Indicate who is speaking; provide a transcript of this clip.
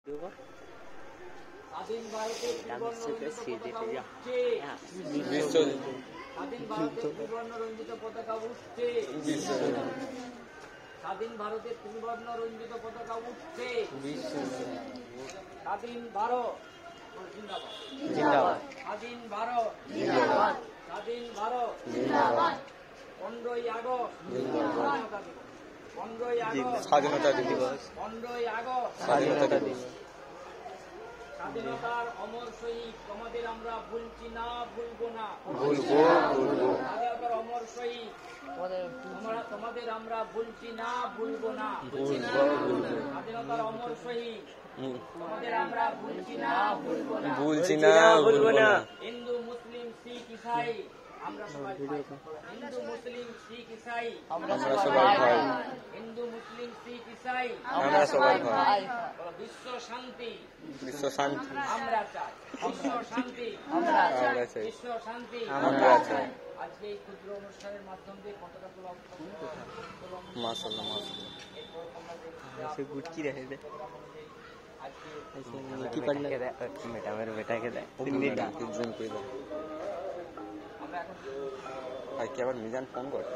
Speaker 1: স্বাধীন ভারতের ত্রিবর্ণ রঞ্জিত পতাকা উঠছে। স্বাধীন ভারতের ত্রিবর্ণ রঞ্জিত পতাকা উঠছে। স্বাধীন ভারত জিন্দাবাদ, স্বাধীন ভারত জিন্দাবাদ, স্বাধীন ভারত জিন্দাবাদ। 15ই আগস্ট 15ই আগস্ট
Speaker 2: স্বাধীনতা দিবস,
Speaker 1: 15ই আগস্ট
Speaker 2: স্বাধীনতা দিবস।
Speaker 1: স্বাধীনতার অমর শহীদ তোমাদের আমরা ভুলছি না, ভুলবো না,
Speaker 2: ভুলবো ভুলবো।
Speaker 1: স্বাধীনতার অমর শহীদ তোমাদের আমরা ভুলছি না, ভুলবো না,
Speaker 2: ভুলবো ভুলবো।
Speaker 1: স্বাধীনতার অমর শহীদ তোমাদের আমরা ভুলছি না, ভুলবো না,
Speaker 2: ভুলছি না ভুলবো না।
Speaker 1: হিন্দু মুসলিম শিখ ইসাই আমরা সবাই ভাই। হিন্দু মুসলিম শিখ ইসাই
Speaker 2: আমরা সবাই ভাই।
Speaker 1: হিন্দু মুসলিম শিখ ইসাই
Speaker 2: আমরা সবাই ভাই।
Speaker 1: বিশ্ব শান্তি
Speaker 2: বিশ্ব শান্তি
Speaker 1: আমরা চাই, বিশ্ব শান্তি
Speaker 2: আমরা চাই,
Speaker 1: বিশ্ব শান্তি
Speaker 2: আমরা চাই।
Speaker 1: আজকে এই ক্ষুদ্র অনুষ্ঠানের মাধ্যম দিয়ে পতাকা তোলা
Speaker 2: মাশাআল্লাহ মাশাআল্লাহ। সে গুটকি রেখে দে কি পারলে ম্যাডামের বেটাকে দেয় এক্সাম করে দাও।
Speaker 1: আমরা এখন
Speaker 2: ভাই কি আবার মিজান ফোন করে?